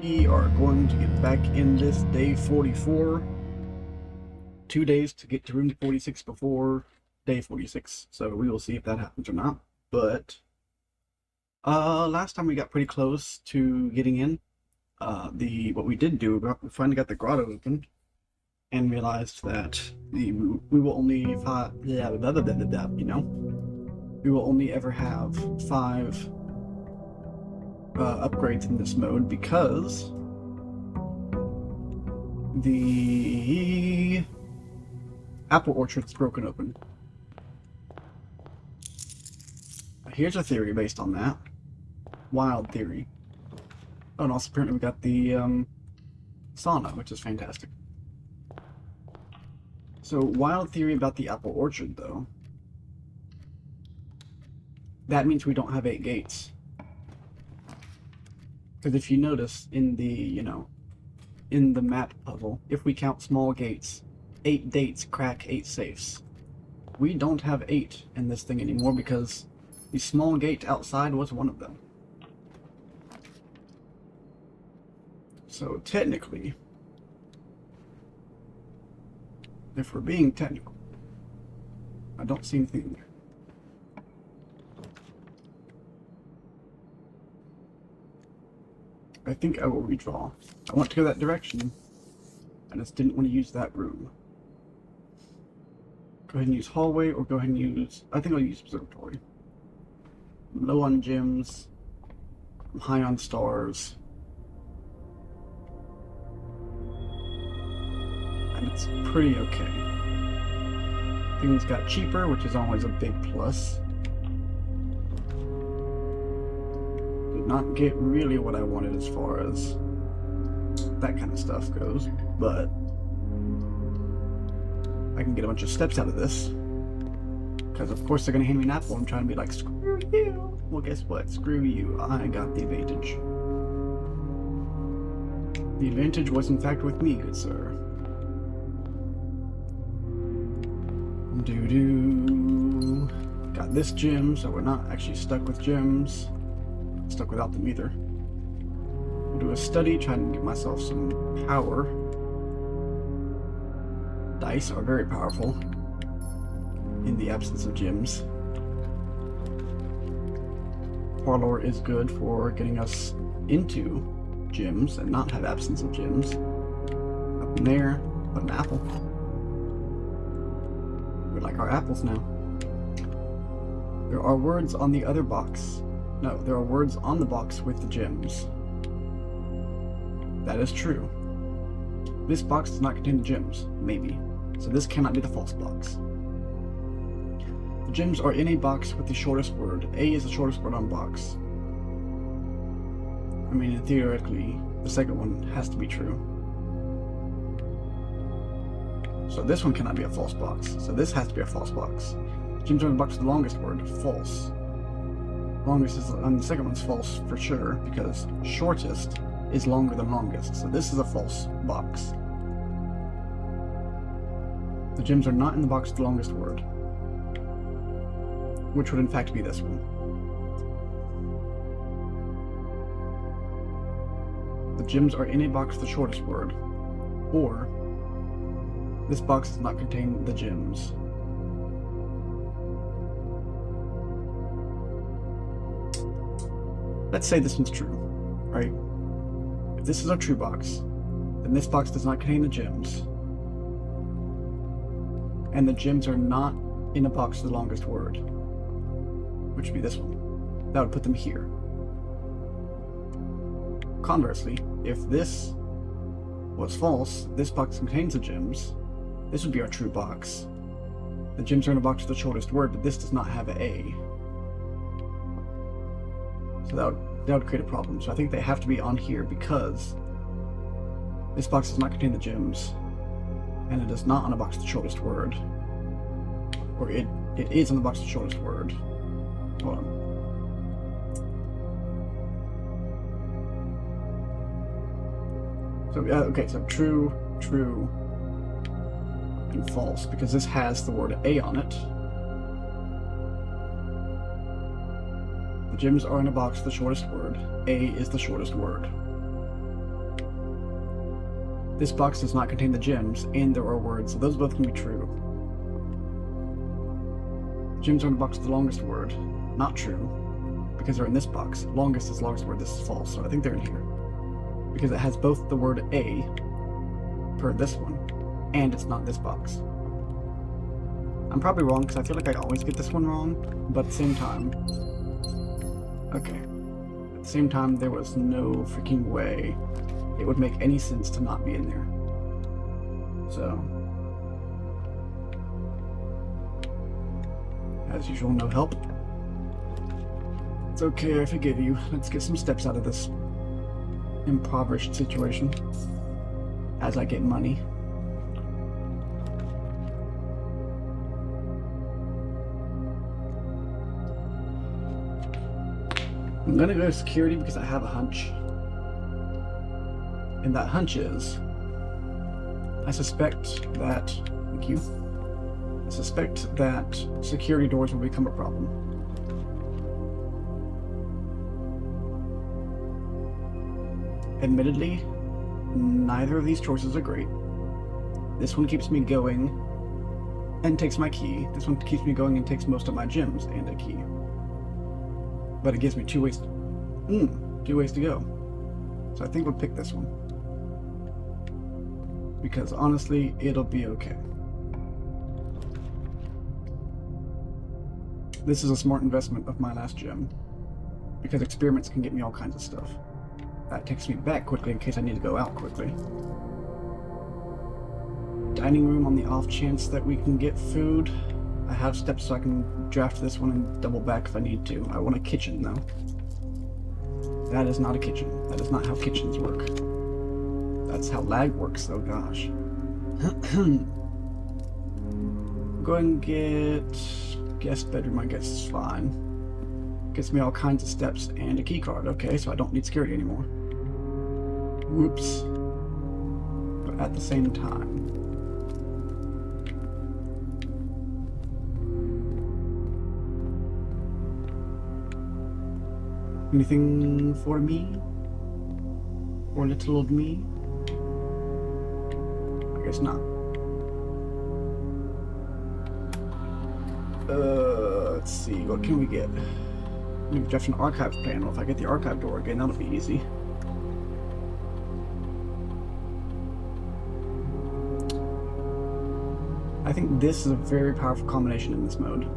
We are going to get back in this day 44. 2 days to get to room 46 before day 46. So we will see if that happens or not. But last time we got pretty close to getting in. What we did do, we finally got the grotto open and realized that we will only we will only ever have 5 upgrades in this mode because the apple orchard's broken open. Here's a theory based on that. Wild theory. Oh, and also apparently we got the sauna, which is fantastic. So, wild theory about the apple orchard, though. That means we don't have 8 gates. Because if you notice in the, in the map puzzle, if we count small gates, 8 dates crack 8 safes. We don't have 8 in this thing anymore because the small gate outside was one of them. So technically, if we're being technical, I don't see anything there. I think I will redraw. I want to go that direction. I just didn't want to use that room. Go ahead and use hallway, or go ahead and use... I think I'll use observatory. I'm low on gems. I'm high on stars. And it's pretty okay. Things got cheaper, which is always a big plus. Did not get really what I wanted as far as that kind of stuff goes, but I can get a bunch of steps out of this. Because of course they're going to hand me an apple and try to be like, screw you! Well, guess what? Screw you. I got the advantage. The advantage was in fact with me, good sir. Doo-doo. Got this gem, so we're not actually stuck with gems. Stuck without them either. I'll do a study, trying to give myself some power. Dice are very powerful in the absence of gems. Parlor is good for getting us into gems and not have absence of gems. Up in there, put an apple. We like our apples now. There are words on the other box. No, there are words on the box with the gems. That is true. This box does not contain the gems, maybe. So this cannot be the false box. The gems are in a box with the shortest word. A is the shortest word on box. I mean, theoretically, the second one has to be true. So this one cannot be a false box. So this has to be a false box. Gems are in the box with the longest word, false. Longest is, and the second one's false for sure, because shortest is longer than longest. So this is a false box. The gems are not in the box with the longest word, which would in fact be this one. The gems are in a box with the shortest word, or this box does not contain the gems. Let's say this one's true, right? If this is a true box, then this box does not contain the gems. And the gems are not in a box with the longest word, which would be this one. That would put them here. Conversely, if this was false, this box contains the gems, this would be our true box. The gems are in a box with the shortest word, but this does not have an A. So that would create a problem. So I think they have to be on here because this box does not contain the gems, and it is not on a box with the shortest word. Or it is on the box with the shortest word. Hold on. So, okay, so true, true, and false, because this has the word A on it. The gems are in a box with the shortest word. A is the shortest word. This box does not contain the gems, and there are words, so those both can be true. Gems are in the box with the longest word. Not true, because they're in this box. Longest is longest word, this is false, so I think they're in here. Because it has both the word A, per this one, and it's not this box. I'm probably wrong, because I feel like I always get this one wrong, but at the same time... Okay. At the same time, there was no freaking way it would make any sense to not be in there. So... As usual, no help. It's okay, I forgive you. Let's get some steps out of this impoverished situation. As I get money. I'm gonna go to security because I have a hunch. And that hunch is... I suspect that... Thank you. I suspect that security doors will become a problem. Admittedly, neither of these choices are great. This one keeps me going and takes my key. This one keeps me going and takes most of my gems and a key. But it gives me two ways to go. So I think we'll pick this one. Because honestly, it'll be okay. This is a smart investment of my last gem. Because experiments can get me all kinds of stuff. That takes me back quickly in case I need to go out quickly. Dining room on the off chance that we can get food. I have steps so I can draft this one and double back if I need to. I want a kitchen though. That is not a kitchen. That is not how kitchens work. That's how lag works though, gosh. Go and get guest bedroom, I guess is fine. Gets me all kinds of steps and a key card. Okay, so I don't need security anymore. Whoops. But at the same time... Anything for me? Or little old me? I guess not. Let's see, what can we get? Maybe draft an archive panel. If I get the archive door again, that'll be easy. I think this is a very powerful combination in this mode.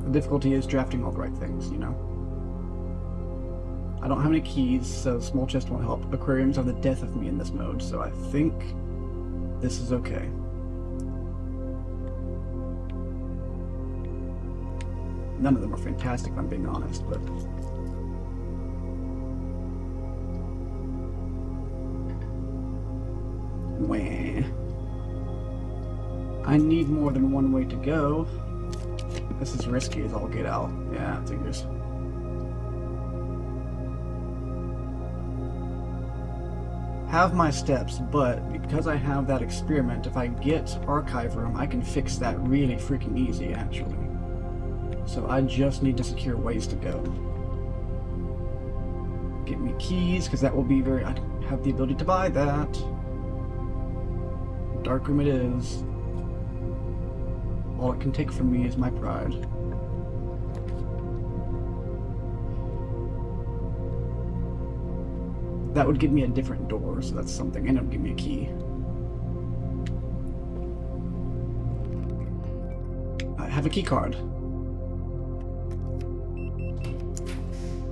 The difficulty is drafting all the right things, you know? I don't have any keys, so small chest won't help. Aquariums are the death of me in this mode, so I think this is okay. None of them are fantastic, if I'm being honest, but... Wah. I need more than one way to go. This is risky as all get out. Yeah, it figures. Have my steps, but because I have that experiment, if I get archive room, I can fix that really freaking easy, actually. So I just need to secure ways to go. Get me keys, because that will be very... I have the ability to buy that. Dark room it is. All it can take from me is my pride. That would give me a different door, so that's something, and it would give me a key. I have a key card.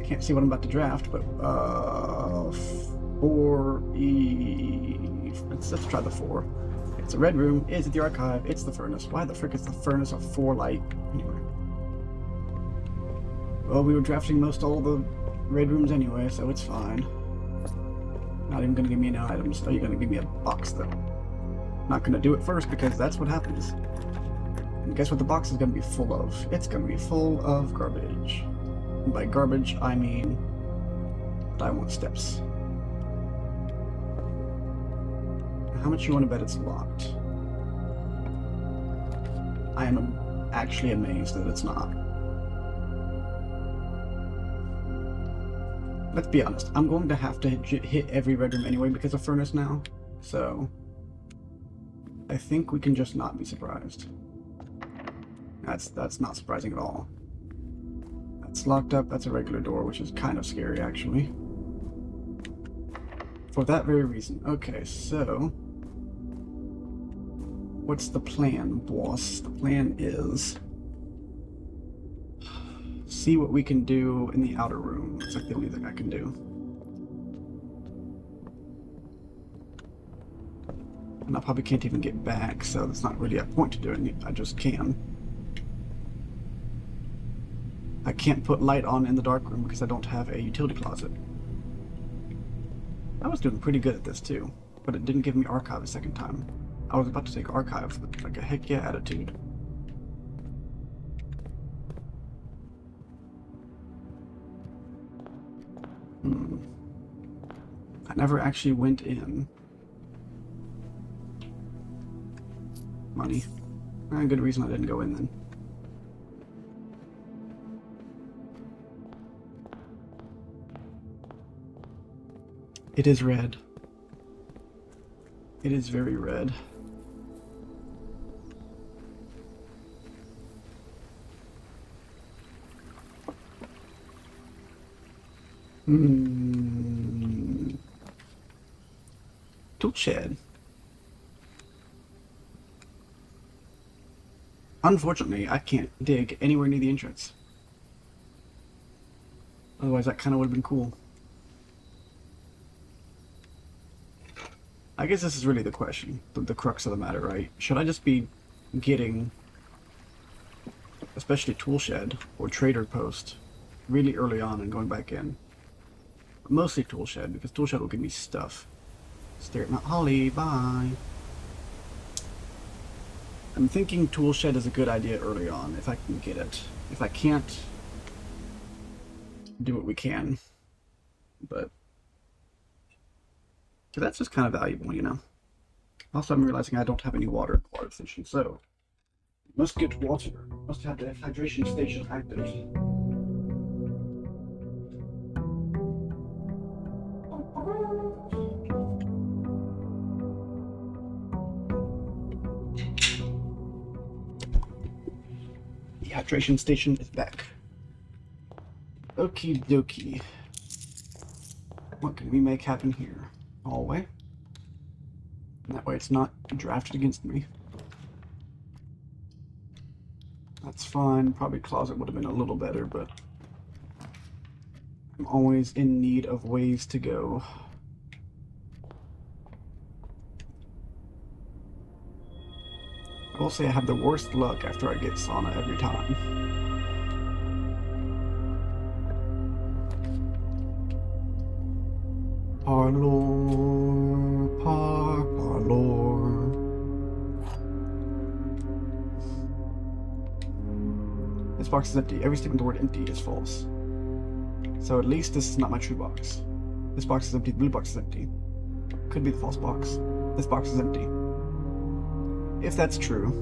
Can't see what I'm about to draft, but 4E. Let's try the 4. It's a red room. Is it the archive? It's the furnace. Why the frick is the furnace a 4 light? Anyway. Well, we were drafting most all the red rooms anyway, so it's fine. Not even gonna give me any items. Oh, you're gonna give me a box though. Not gonna do it first because that's what happens. And guess what the box is gonna be full of? It's gonna be full of garbage. And by garbage, I mean I want steps. How much you want to bet it's locked? I am actually amazed that it's not. let's be honest, I'm going to have to hit every bedroom anyway because of furnace now, so I think we can just not be surprised. That's not surprising at all. That's locked up, that's a regular door, which is kind of scary actually. For that very reason. Okay, so what's the plan, boss? The plan is see what we can do in the outer room. It's like the only thing I can do. And I probably can't even get back, so it's not really a point to doing it. I just can. I can't put light on in the dark room because I don't have a utility closet. I was doing pretty good at this too, but it didn't give me archive a second time. I was about to take archive with like a heck yeah attitude. I never actually went in. Money. Good reason I didn't go in then. It is red. It is very red. Tool shed. Unfortunately, I can't dig anywhere near the entrance. Otherwise, that kind of would have been cool. I guess this is really the question, the crux of the matter, right? Should I just be getting, especially tool shed or trader post, really early on and going back in? Mostly tool shed, because tool shed will give me stuff. Stare at Mount Holly, bye. I'm thinking tool shed is a good idea early on, if I can get it. If I can't, do what we can. But so that's just kind of valuable, you know. Also, I'm realizing I don't have any water in the water station, so must get water. Must have the hydration station active. The hydration station is back. Okie dokie. What can we make happen here? Hallway. And that way it's not drafted against me. That's fine. Probably closet would have been a little better, but I'm always in need of ways to go. I will say I have the worst luck after I get sauna every time. Parlor, parlor. This box is empty. Every statement the word empty is false. So at least this is not my true box. This box is empty. The blue box is empty. Could be the false box. This box is empty. If that's true,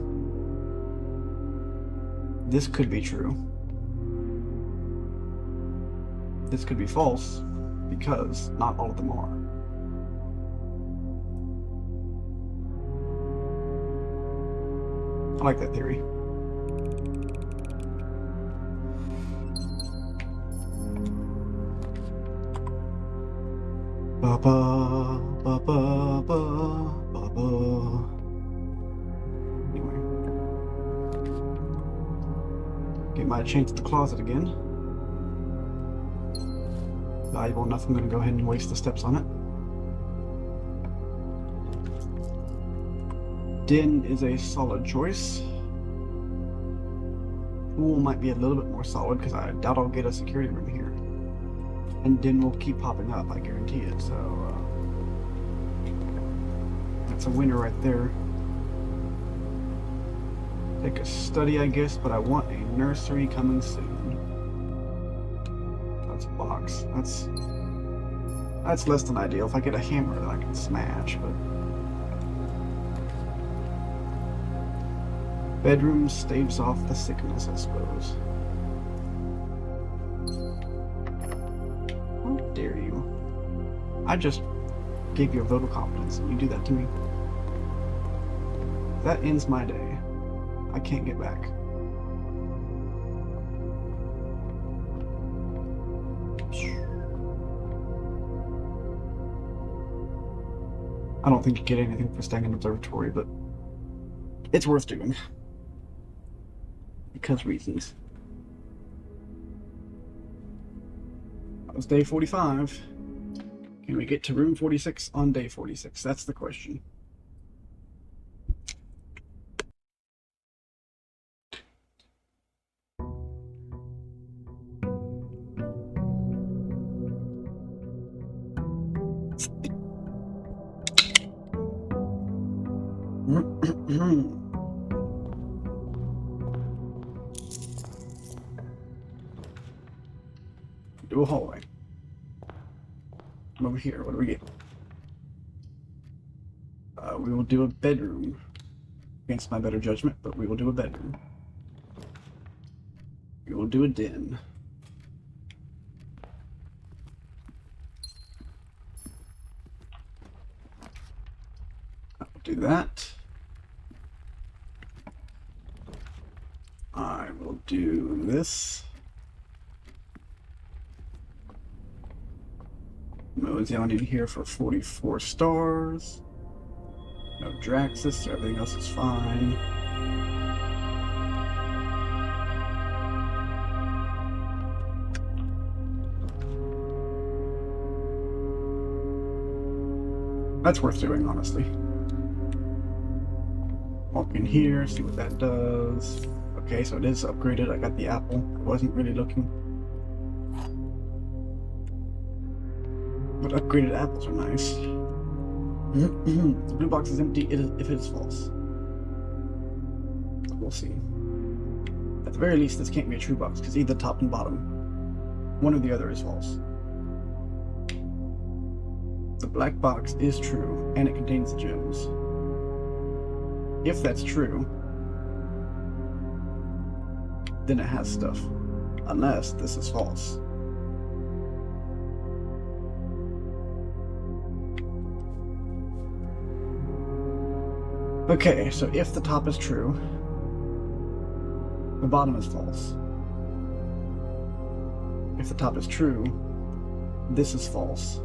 this could be true. This could be false, because not all of them are. I like that theory. Ba ba ba ba ba ba ba. Anyway, get my chance at the closet again. Valuable enough, I'm going to go ahead and waste the steps on it. Den is a solid choice. Pool might be a little bit more solid because I doubt I'll get a security room here. And Den will keep popping up, I guarantee it, so that's a winner right there. Take a study, I guess, but I want a nursery coming soon. That's a box. That's less than ideal. If I get a hammer that I can smash, but bedroom staves off the sickness, I suppose. How dare I just gave you a vote of confidence, and you do that to me. That ends my day. I can't get back. I don't think you get anything for staying in observatory, but it's worth doing. Because reasons. That was day 45. Can we get to room 46 on day 46? That's the question. Do a hallway. I'm over here. What do we get? We will do a bedroom. Against my better judgment, but we will do a bedroom. We will do a den. I will do that. I will do this. Mosey on in here for 44 stars. No Draxus, everything else is fine. That's worth doing, honestly. Walk in here, see what that does. Okay, so it is upgraded. I got the apple. I wasn't really looking. But upgraded apples are nice. The blue box is empty if it is false. We'll see. At the very least, this can't be a true box, because either top and bottom, one or the other is false. The black box is true, and it contains the gems. If that's true, then it has stuff. Unless this is false. Okay, so if the top is true, the bottom is false. If the top is true, this is false.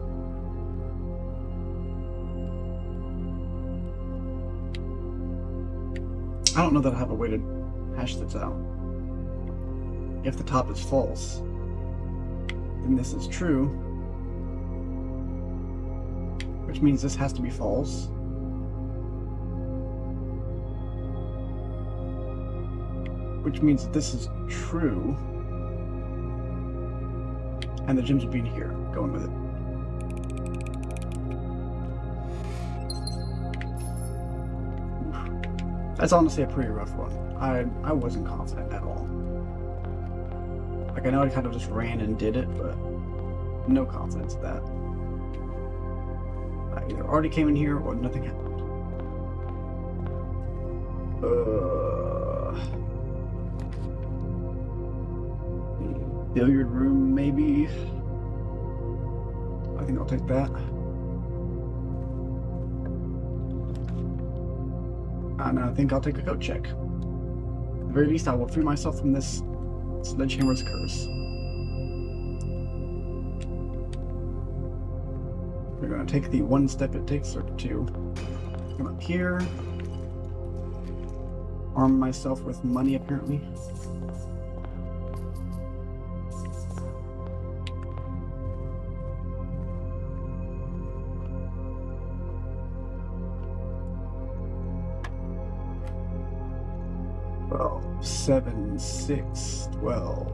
I don't know that I have a way to hash this out. If the top is false, then this is true, which means this has to be false. Which means that this is true, and the gems would be in here, going with it. That's honestly a pretty rough one. I wasn't confident at all. Like, I know I kind of just ran and did it, but no confidence in that. I either already came in here or nothing happened. Billiard room, maybe. I think I'll take that. And I think I'll take a coat check. At the very least, I will free myself from this Sledgehammer's curse. We're going to take the one step it takes to come up here. Arm myself with money, apparently. Well, 7, 6, 12.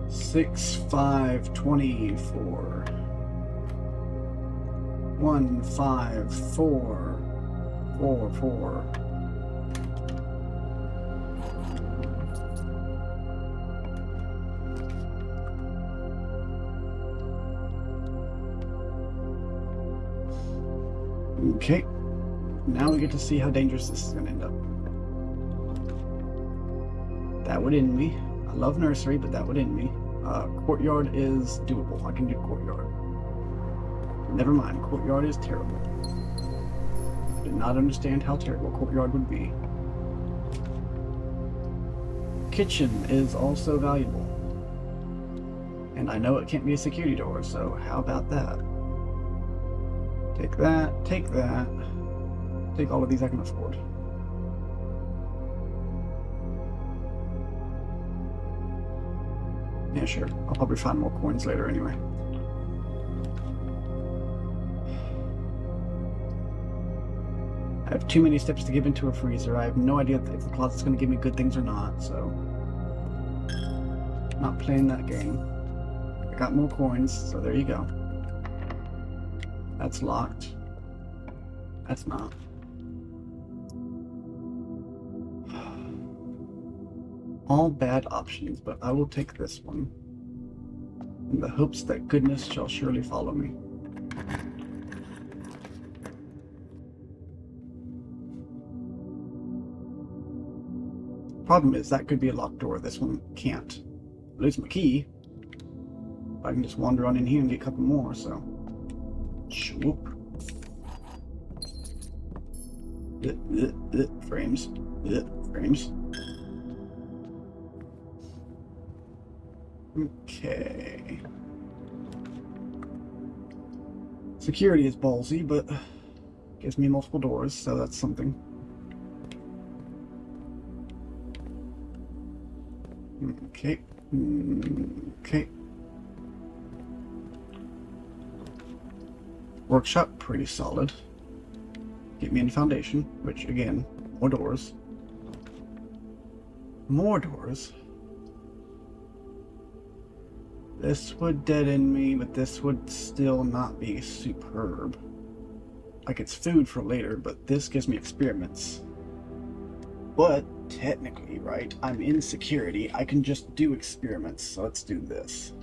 6, 5, 24. 1, 5, 4. 4, 4. Okay. Now we get to see how dangerous this is going to end up. That would end me. I love nursery, but that would end me. Courtyard is doable. I can do courtyard. Never mind, courtyard is terrible. Did not understand how terrible courtyard would be. Kitchen is also valuable. And I know it can't be a security door, so how about that? Take that, take that. Take all of these I can afford. Yeah, sure. I'll probably find more coins later anyway. I have too many steps to give into a freezer. I have no idea if the closet's going to give me good things or not, so... not playing that game. I got more coins, so there you go. That's locked. That's not. All bad options, but I will take this one. In the hopes that goodness shall surely follow me. Problem is, that could be a locked door. This one can't. I lose my key. I can just wander on in here and get a couple more, so... Swoop. Frames. Frames. Okay. Security is ballsy, but gives me multiple doors, so that's something. Okay. Okay. Workshop, pretty solid. Get me in foundation, which again, more doors. More doors. This would dead end me, but this would still not be superb. Like, it's food for later, but this gives me experiments. But technically, right, I'm in security. I can just do experiments, so let's do this.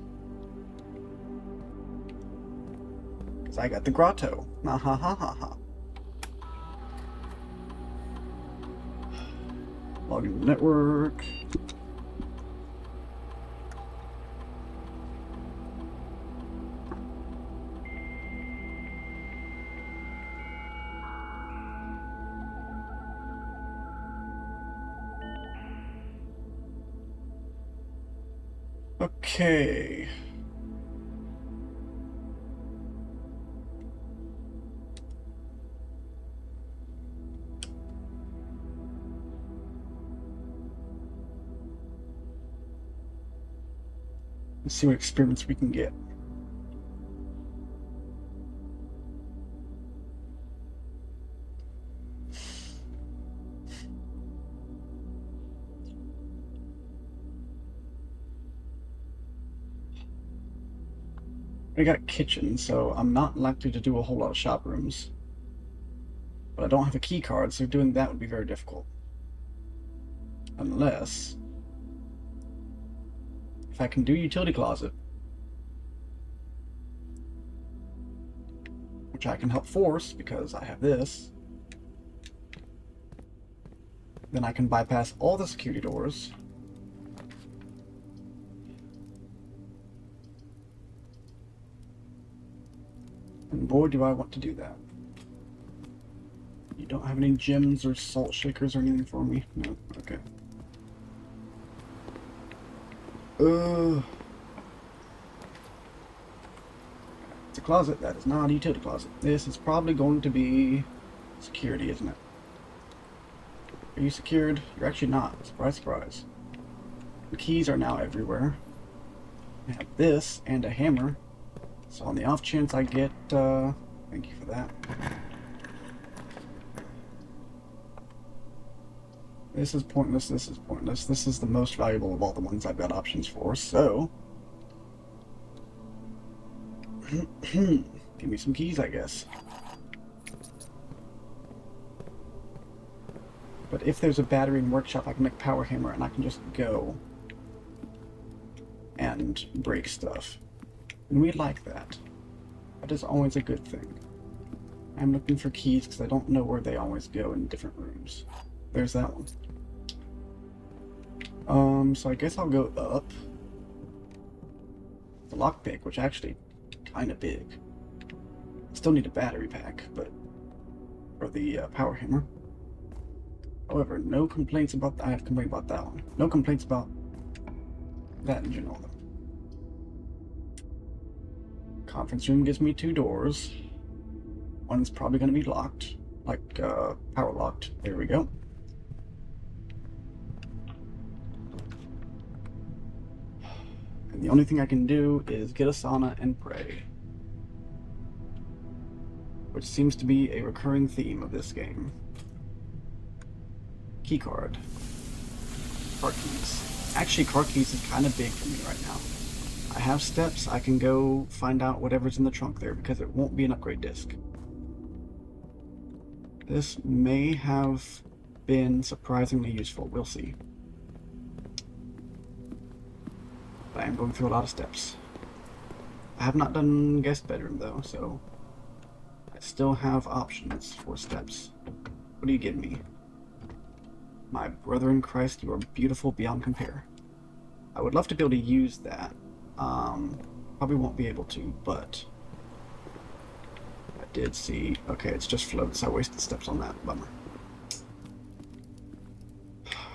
Because I got the grotto. Ha ha ha ha ha. Log into the network. Okay. Let's see what experiments we can get. I got a kitchen, so I'm not likely to do a whole lot of shop rooms. But I don't have a key card, so doing that would be very difficult. Unless... if I can do utility closet. Which I can help force, because I have this. Then I can bypass all the security doors. And boy, do I want to do that. You don't have any gems or salt shakers or anything for me? No? Okay. It's a closet. That is not a utility closet. This is probably going to be security, isn't it? Are you secured? You're actually not. Surprise, surprise. The keys are now everywhere. I have this and a hammer. So on the off chance I get, thank you for that. This is pointless, this is pointless. This is the most valuable of all the ones I've got options for, so... give me some keys, I guess. But if there's a battery in workshop, I can make power hammer and I can just go and break stuff. And we like that. That is always a good thing. I'm looking for keys because I don't know where they always go in different rooms. There's that one. So I guess I'll go up. the lockpick, which actually kind of big. Still need a battery pack, but for the power hammer. However, no complaints about I have to complain about that one. No complaints about that in general, though. Conference room gives me 2 doors. One's probably going to be locked, like power locked. There we go. And the only thing I can do is get a sauna and pray, which seems to be a recurring theme of this game. Keycard. Car keys. Actually, car keys is kind of big for me right now. I have steps. I can go find out whatever's in the trunk there because it won't be an upgrade disc. This may have been surprisingly useful. We'll see. But I am going through a lot of steps. I have not done guest bedroom though, so I still have options for steps. What do you give me? My brother in Christ, you are beautiful beyond compare. I would love to be able to use that. Probably won't be able to, but I did see. Okay, it's just floats. I wasted steps on that. Bummer.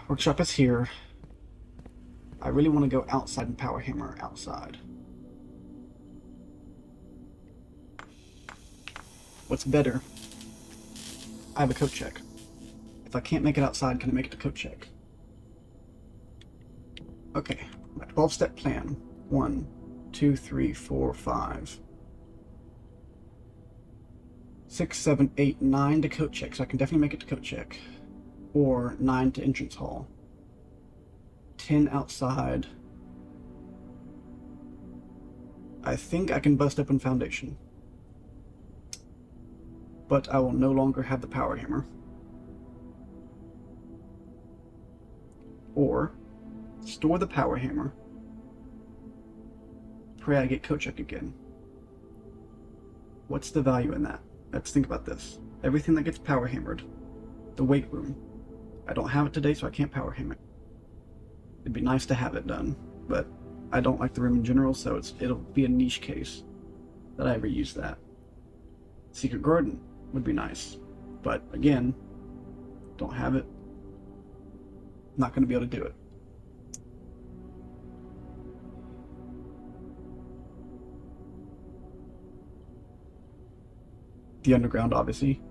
Workshop is here. I really want to go outside and power hammer outside. What's better? I have a coat check. If I can't make it outside, can I make it to coat check? Okay, my 12-step plan. 1, 2, 3, 4, 5, 6, 7, 8, 9 to coat check, so I can definitely make it to coat check. Or 9 to entrance hall. 10 outside. I think I can bust open foundation. But I will no longer have the power hammer. Or store the power hammer. Pray I get coat check again. What's the value in that? Let's think about this. Everything that gets power hammered. The weight room. I don't have it today, so I can't power hammer it. It'd be nice to have it done, but I don't like the room in general, so it'll be a niche case that I ever use that. Secret garden would be nice, but again, don't have it. Not going to be able to do it. The underground, obviously.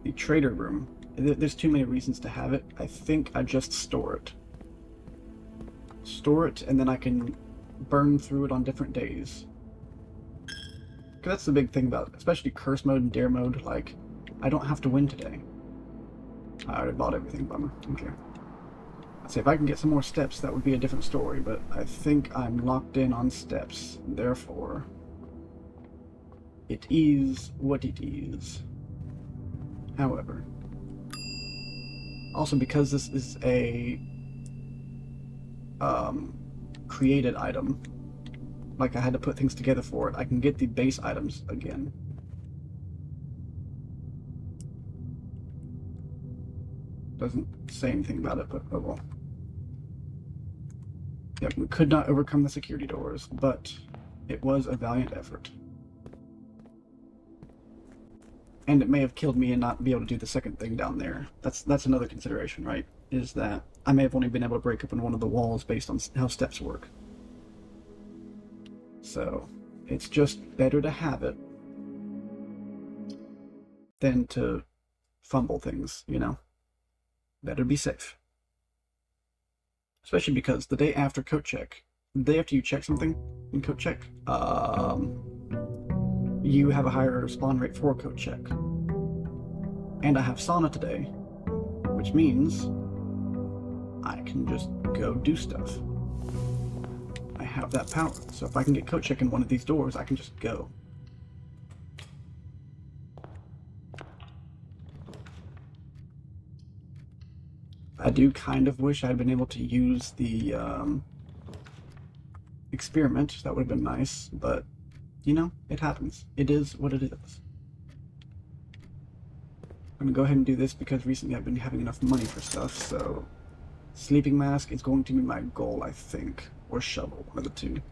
The trader room. There's too many reasons to have it. I think I just store it. Store it, and then I can burn through it on different days. Because that's the big thing about it, especially curse mode and dare mode. Like, I don't have to win today. I already bought everything, bummer. Okay. I'd say if I can get some more steps, that would be a different story, but I think I'm locked in on steps. Therefore, it is what it is. However, also because this is a created item, like I had to put things together for it, I can get the base items again. Doesn't say anything about it, but oh well. Yep, we could not overcome the security doors, but it was a valiant effort. And it may have killed me and not be able to do the second thing down there. That's another consideration, right? Is that I may have only been able to break open one of the walls based on how steps work. So, it's just better to have it than to fumble things, you know? Better be safe. Especially because the day after coat check, the day after you check something in coat check, you have a higher spawn rate for coat check. And I have sauna today, which means I can just go do stuff. I have that power, so if I can get coat check in one of these doors, I can just go. I do kind of wish I'd been able to use the experiment. That would have been nice, but you know, it happens. It is what it is. I'm gonna go ahead and do this because recently I've been having enough money for stuff, so sleeping mask is going to be my goal, I think. Or shovel, one of the two.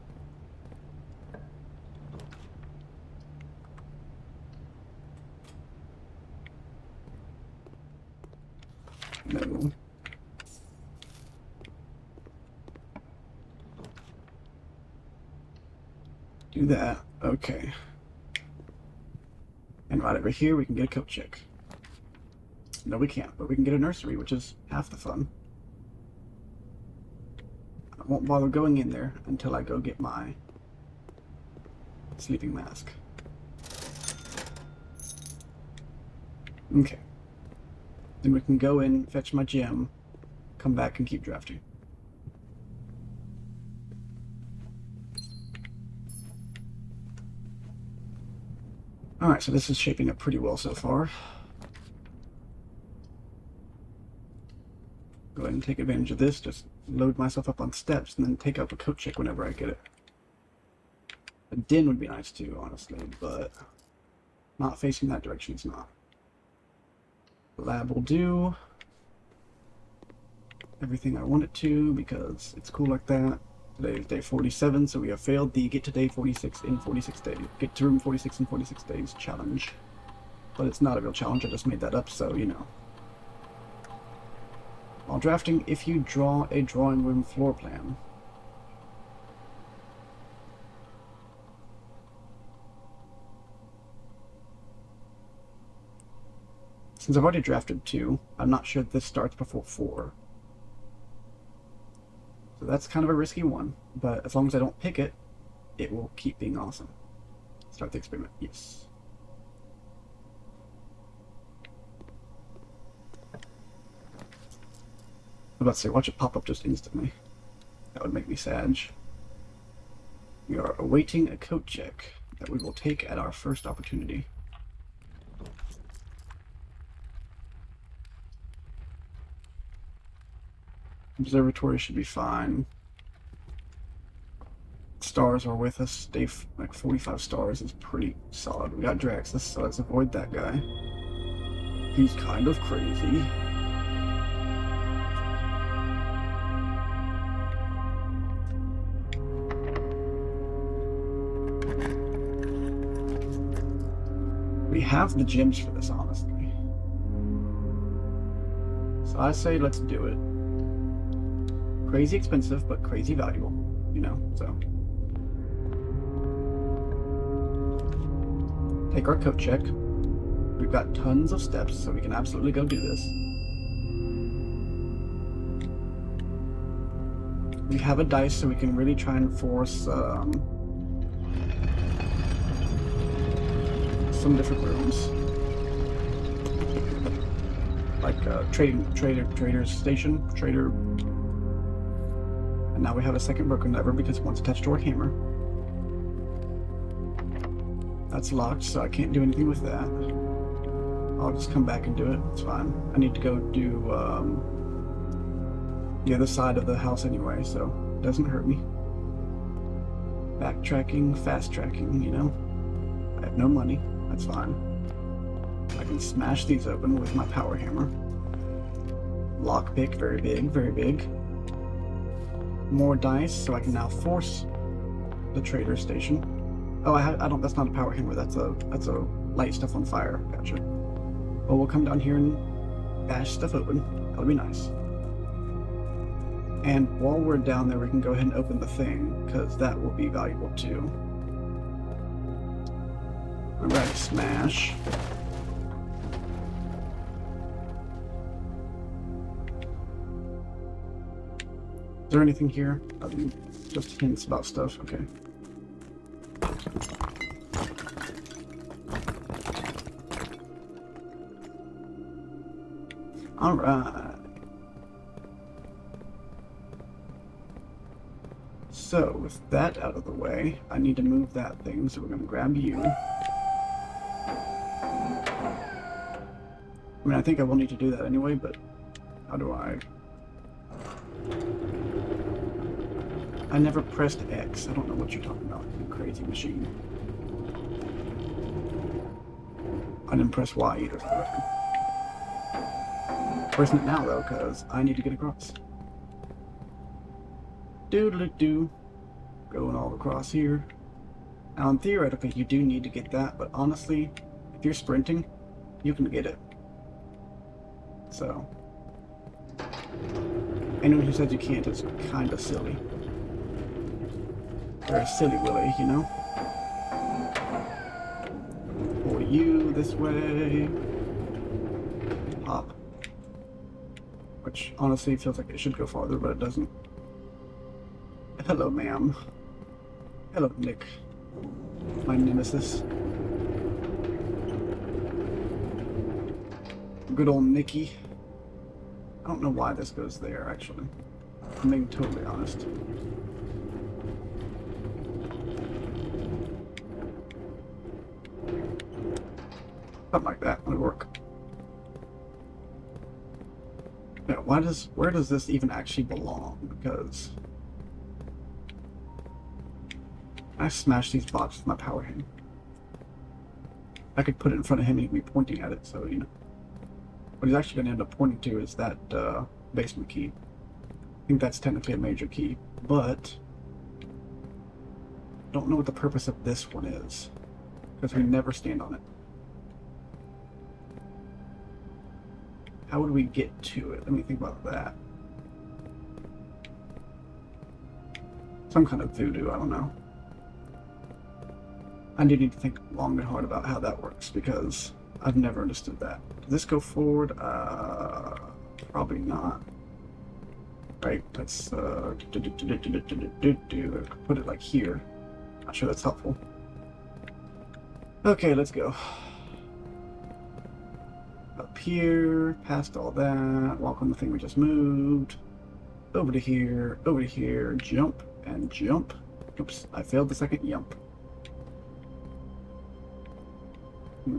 No. Do that. Okay. And right over here, we can get a coat check. No, we can't, but we can get a nursery, which is half the fun. I won't bother going in there until I go get my sleeping mask. Okay. Then we can go in, fetch my gem, come back and keep drafting. Alright, so this is shaping up pretty well so far. Go ahead and take advantage of this, just load myself up on steps and then take up a coat check whenever I get it. A den would be nice too, honestly, but not facing that direction is not. The lab will do everything I want it to because it's cool like that. Today is day 47, so we have failed the get to day 46 in 46 days. Get to room 46 in 46 days challenge. But it's not a real challenge, I just made that up, so you know. While drafting, if you draw a drawing room floor plan. Since I've already drafted 2, I'm not sure this starts before 4. So that's kind of a risky one, but as long as I don't pick it, it will keep being awesome. Start the experiment, yes. I was about to say, watch it pop up just instantly. That would make me sad. We are awaiting a coat check that we will take at our first opportunity. Observatory should be fine. Stars are with us. Day like 45 stars is pretty solid. We got Draxus, so let's avoid that guy. He's kind of crazy. We have the gems for this, honestly. So I say let's do it. Crazy expensive, but crazy valuable, you know, so. Take our coat check. We've got tons of steps, so we can absolutely go do this. We have a dice, so we can really try and force some different rooms. Like trader's station, trader. And now we have a second broken lever because it wants attached to our hammer. That's locked, so I can't do anything with that. I'll just come back and do it. It's fine. I need to go do the other side of the house anyway, so it doesn't hurt me. Backtracking, fast tracking, you know. I have no money. That's fine. I can smash these open with my power hammer. Lockpick, very big, very big. More dice, so I can now force the trader station. Oh, I don't. That's not a power hammer. That's a light stuff on fire. Gotcha. Well, we'll come down here and bash stuff open. That'll be nice. And while we're down there, we can go ahead and open the thing because that will be valuable too. I'm ready to smash. Is there anything here? Just hints about stuff. Okay. All right. So with that out of the way, I need to move that thing. So we're going to grab you. I mean, I think I will need to do that anyway, but how do I? I never pressed X. I don't know what you're talking about, you crazy machine. I didn't press Y either. Pressing it now though, because I need to get across. Doodle-doo. Going all across here. Now, theoretically, you do need to get that, but honestly, if you're sprinting, you can get it. So, Anyone who says you can't is kind of silly. Very silly, Willy, you know? Pull you this way. Hop. Which honestly feels like it should go farther, but it doesn't. Hello, ma'am. Hello, Nick. My nemesis. Good old Nicky. I don't know why this goes there, actually. I'm being totally honest. Something like that would work. Yeah, where does this even actually belong? Because I smash these bots with my power hand. I could put it in front of him and he'd be pointing at it, so you know. What he's actually going to end up pointing to is that basement key. I think that's technically a major key, but I don't know what the purpose of this one is, because we never stand on it. How would we get to it? Let me think about that. Some kind of voodoo, I don't know. I do need to think long and hard about how that works, because I've never understood that. Does this go forward? Probably not. Right, let's put it like here. Not sure that's helpful. Okay, let's go. Up here, past all that, walk on the thing we just moved. Over to here, jump, and jump. Oops, I failed the second jump.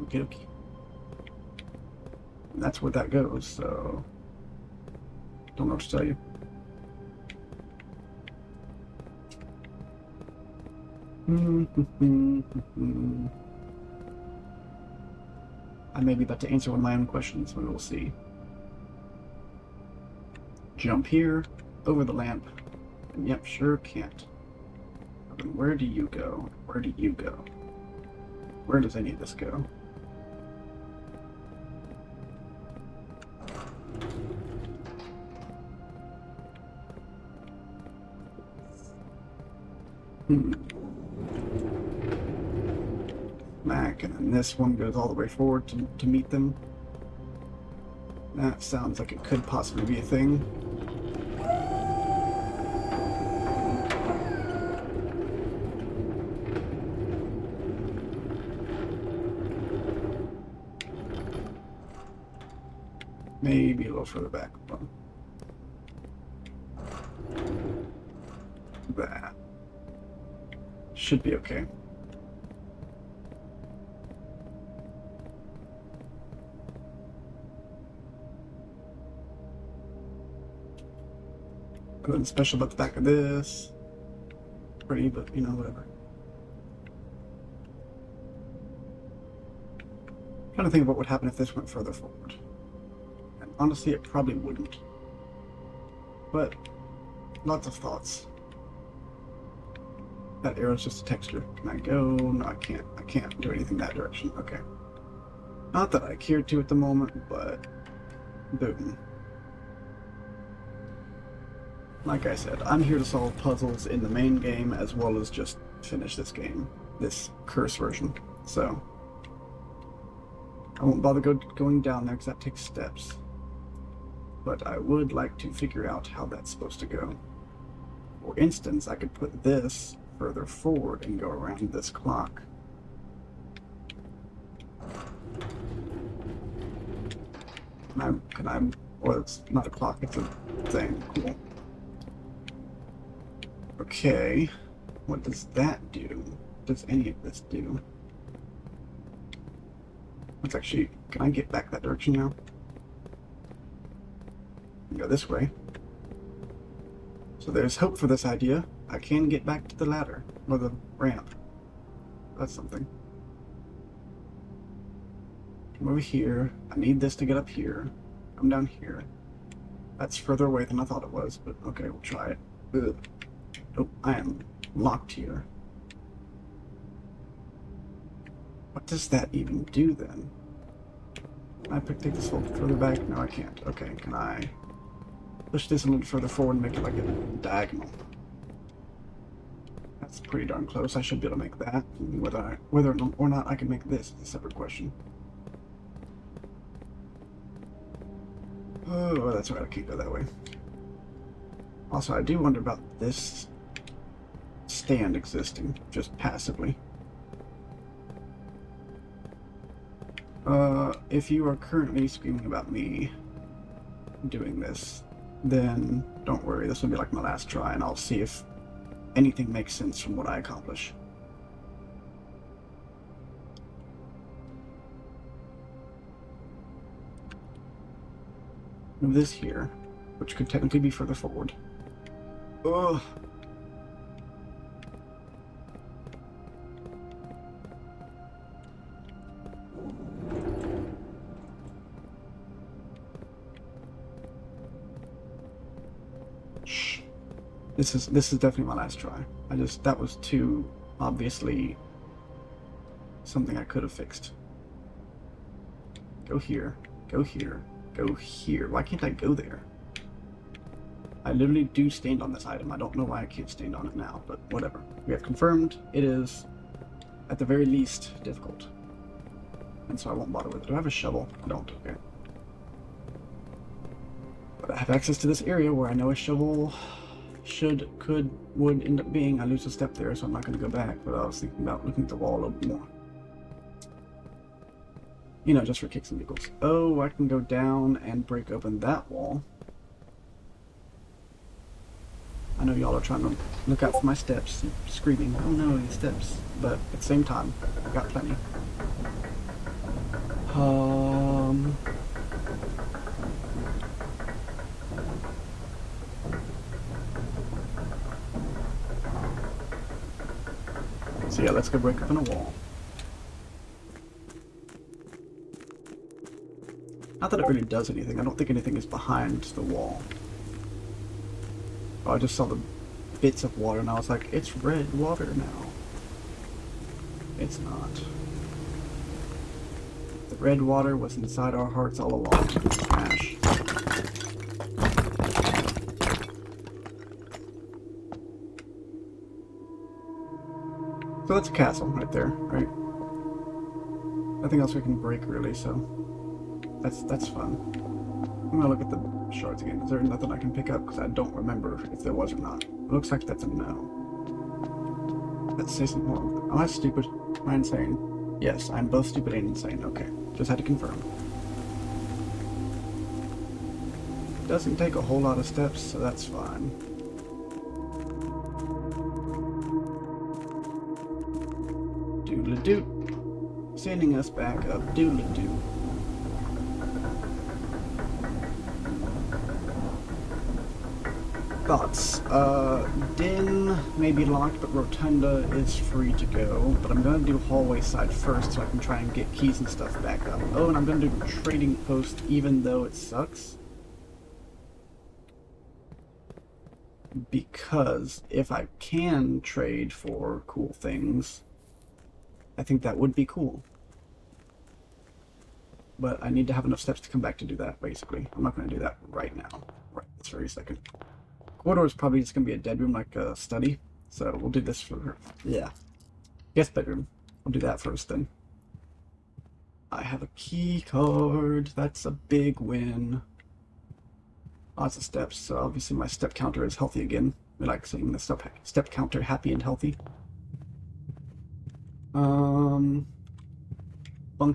Okay, okay. And that's where that goes, so don't know what to tell you. I may be about to answer one of my own questions, but we'll see. Jump here, over the lamp, and yep, sure can't. And where do you go? Where do you go? Where does any of this go? Back, and then this one goes all the way forward to meet them. That sounds like it could possibly be a thing. Maybe a little further back. That should be okay. Nothing special about the back of this. Pretty, but you know, whatever. I'm trying to think about what would happen if this went further forward. And honestly, it probably wouldn't. But lots of thoughts. That arrow's just a texture. Can I go? No, I can't. I can't do anything that direction. Okay. Not that I care to at the moment, but boom. Like I said, I'm here to solve puzzles in the main game as well as just finish this game, this curse version. So I won't bother going down there because that takes steps. But I would like to figure out how that's supposed to go. For instance, I could put this further forward and go around this clock. Can I, well, it's not a clock, it's a thing. Cool. Okay, what does that do? What does any of this do? Let's actually, can I get back that direction now? Go this way. So there's hope for this idea. I can get back to the ladder, or the ramp. That's something. Come over here. I need this to get up here. Come down here. That's further away than I thought it was, but okay, we'll try it. Ugh. Oh, I am locked here. What does that even do then? Can I take this a little further back? No, I can't. Okay, can I push this a little further forward and make it like a diagonal. That's pretty darn close. I should be able to make that. Whether or not I can make this is a separate question. Oh, that's right. I can't go that way. Also, I do wonder about this stand existing just passively. If you are currently screaming about me doing this, then don't worry, this will be like my last try, and I'll see if anything makes sense from what I accomplish. Move this here, which could technically be further forward. Ugh. This is definitely my last try. That was too obviously something I could have fixed. Go here, go here, go here. Why can't I go there? I literally do stand on this item. I don't know why I can't stand on it now, but whatever. We have confirmed it is, at the very least, difficult. And so I won't bother with it. Do I have a shovel? I don't, okay. But I have access to this area where I know a shovel would end up being. I lose a step there, so I'm not going to go back, but I was thinking about looking at the wall a little bit more. You know, just for kicks and giggles. Oh, I can go down and break open that wall. I know y'all are trying to look out for my steps, screaming, oh no, these steps. But at the same time, I've got plenty. So yeah, let's go break open a wall. Not that it really does anything. I don't think anything is behind the wall. Oh, I just saw the bits of water and I was like, it's red water now. It's not. The red water was inside our hearts all along. Smash. So that's a castle right there, right? Nothing else we can break really, so that's fun. I'm gonna look at the shards again. Is there nothing I can pick up? Because I don't remember if there was or not. It looks like that's a no. Let's say something more. Am I stupid? Am I insane? Yes, I'm both stupid and insane. Okay, just had to confirm. Doesn't take a whole lot of steps, so that's fine. Doodle-doo. Sending us back up. Doodle-doo. Thoughts. Den may be locked, but Rotunda is free to go. But I'm gonna do hallway side first so I can try and get keys and stuff back up. Oh, and I'm gonna do trading post even though it sucks. Because if I can trade for cool things, I think that would be cool. But I need to have enough steps to come back to do that, basically. I'm not going to do that right now. Right this very second. Corridor is probably just going to be a dead room, like a study. So we'll do this for, yeah. Guest bedroom. I'll do that first then. I have a key card. That's a big win. Lots of steps, so obviously my step counter is healthy again. We like seeing the step counter happy and healthy. Bunk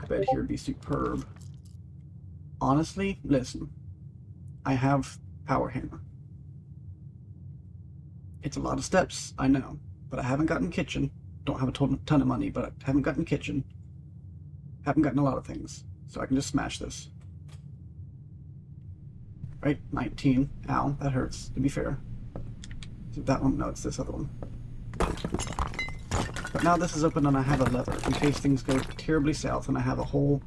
bed here would be superb. Honestly, listen. I have power hammer. It's a lot of steps, I know. But I haven't gotten kitchen. Don't have a ton of money, but I haven't gotten kitchen. Haven't gotten a lot of things. So I can just smash this. Right, 19. Ow, that hurts, to be fair. Is it that one? No, it's this other one. But now this is open and I have a lever in case things go terribly south and I have a whole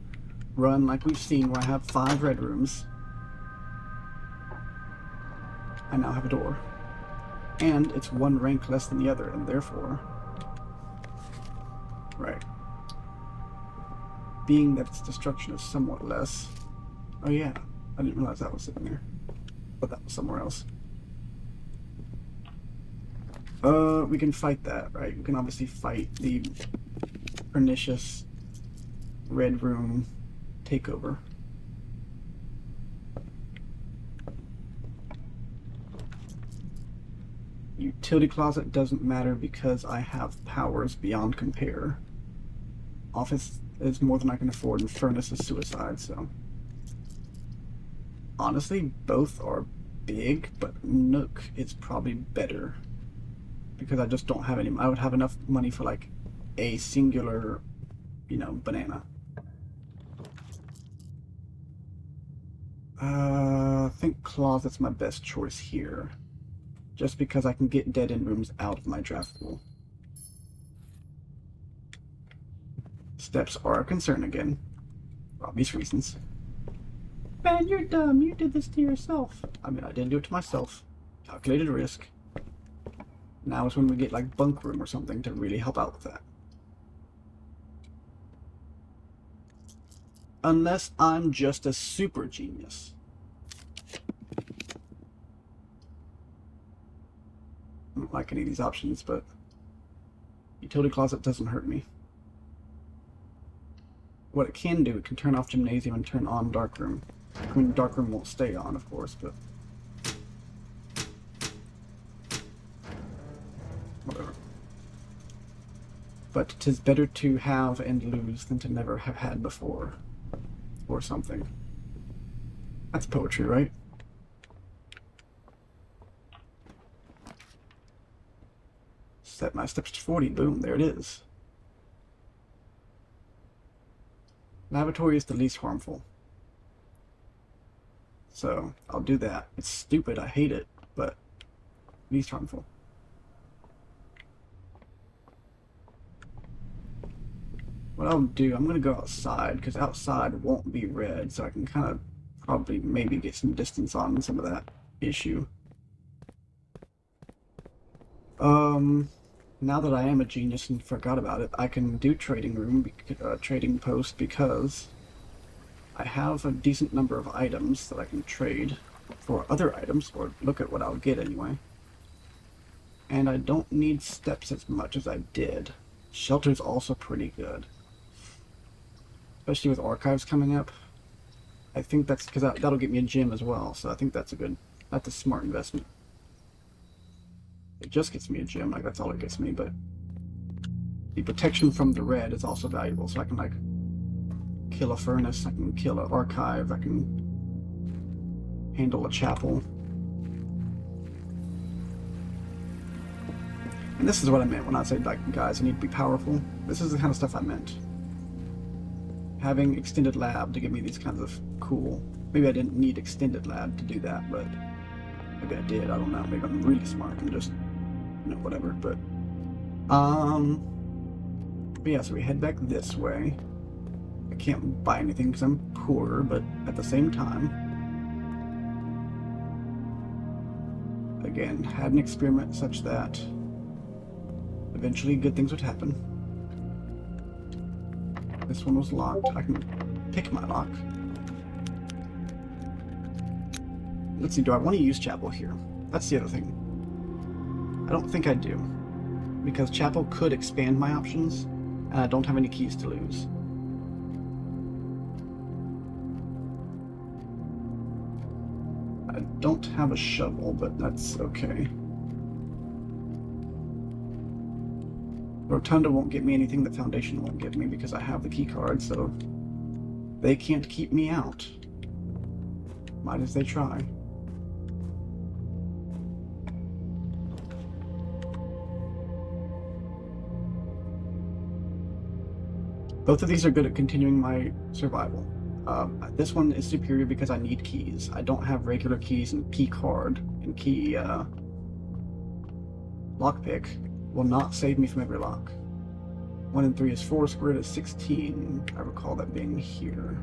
run like we've seen where I have 5 red rooms. I now have a door. And it's 1 rank less than the other, and therefore... Right. Being that its destruction is somewhat less... Oh yeah, I didn't realize that was sitting there. But that was somewhere else. We can fight that, right? We can obviously fight the pernicious red room takeover. Utility closet doesn't matter because I have powers beyond compare. Office is more than I can afford, and furnace is suicide, so. Honestly, both are big, but Nook is probably better. Because I just don't have any. I would have enough money for like a singular, banana. I think closet's my best choice here. Just because I can get dead end rooms out of my draft pool. Steps are a concern again. For obvious reasons. Man, you're dumb. You did this to yourself. I mean, I didn't do it to myself. Calculated risk. Now is when we get like bunk room or something to really help out with that. Unless I'm just a super genius. I don't like any of these options, but utility closet doesn't hurt me. What it can do, it can turn off gymnasium and turn on darkroom. I mean, darkroom won't stay on, of course, but whatever. But 'tis better to have and lose than to never have had before, or something. That's poetry, right? Set my steps to 40. Boom, there it is. Lavatory is the least harmful. So, I'll do that. It's stupid, I hate it, but least harmful. What I'll do, I'm going to go outside, because outside won't be red, so I can kind of probably maybe get some distance on some of that issue. Now that I am a genius and forgot about it, I can do trading room, trading post, because I have a decent number of items that I can trade for other items, or look at what I'll get anyway. And I don't need steps as much as I did. Shelter's also pretty good. Especially with archives coming up. I think that's because that'll get me a gym as well, so I think that's a smart investment. It just gets me a gym, like that's all it gets me, but the protection from the red is also valuable, so I can like kill a furnace, I can kill an archive, I can handle a chapel. And this is what I meant when I said, like, guys, you need to be powerful. This is the kind of stuff I meant. Having extended lab to give me these kinds of cool. Maybe I didn't need extended lab to do that, but maybe I did. I don't know. Maybe I'm really smart and just, whatever. But yeah. So we head back this way. I can't buy anything because I'm poor, but at the same time, again, had an experiment such that eventually good things would happen. This one was locked. I can pick my lock. Let's see, do I want to use chapel here? That's the other thing. I don't think I do. Because chapel could expand my options, and I don't have any keys to lose. I don't have a shovel, but that's okay. Rotunda won't get me anything the Foundation won't give me because I have the key card, so they can't keep me out. Might as they try. Both of these are good at continuing my survival. This one is superior because I need keys. I don't have regular keys, and key card and key lockpick will not save me from every lock. 1 and 3 is 4, squared is 16. I recall that being here.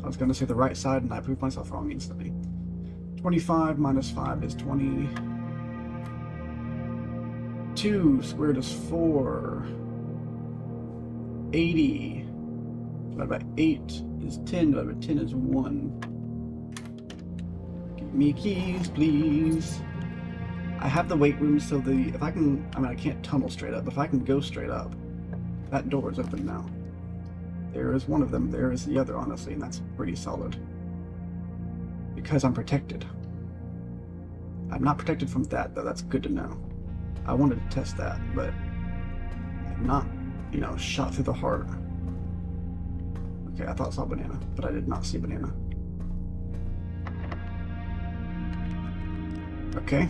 I was going to say the right side, and I proved myself wrong instantly. 25 minus 5 is 20. 2 squared is 4. 80 divided by 8 is 10, divided by 10 is 1. me keys, please. I have the weight room, so if I can, I mean, I can't tunnel straight up. If I can go straight up, that door is open now. There is one of them. There is the other, honestly, and that's pretty solid. Because I'm protected. I'm not protected from that, though. That's good to know. I wanted to test that, but I'm not, you know, shot through the heart. Okay, I thought I saw a banana, but I did not see a banana. Okay.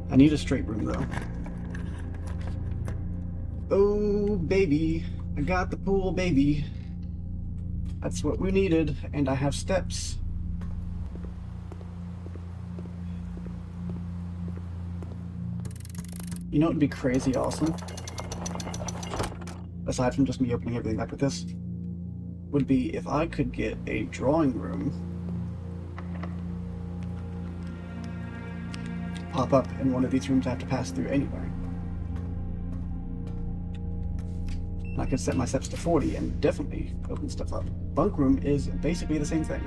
I need a straight room, though. Oh, baby. I got the pool, baby. That's what we needed, and I have steps. You know what would be crazy awesome? Aside from just me opening everything back with this, would be if I could get a drawing room pop up in one of these rooms I have to pass through anyway. I could set my steps to 40 and definitely open stuff up. Bunk room is basically the same thing.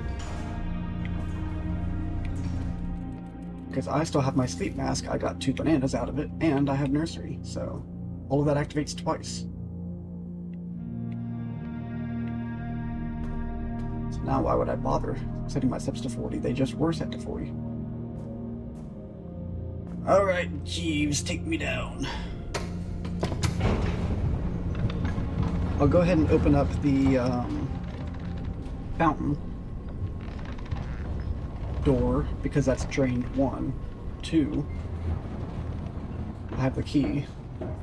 Because I still have my sleep mask, I got 2 bananas out of it, and I have nursery, so all of that activates twice. So now why would I bother setting my steps to 40? They just were set to 40. Alright, Jeeves, take me down. I'll go ahead and open up the fountain door because that's drained 1. 2, I have the key.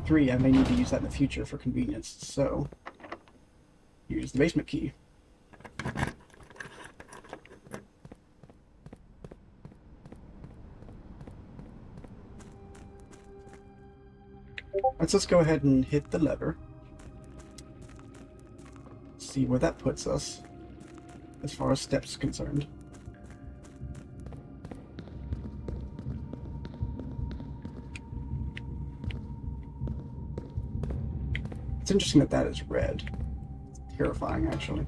3, I may need to use that in the future for convenience, so use the basement key. Let's go ahead and hit the lever. See where that puts us as far as steps concerned. It's interesting that that is red. It's terrifying, actually.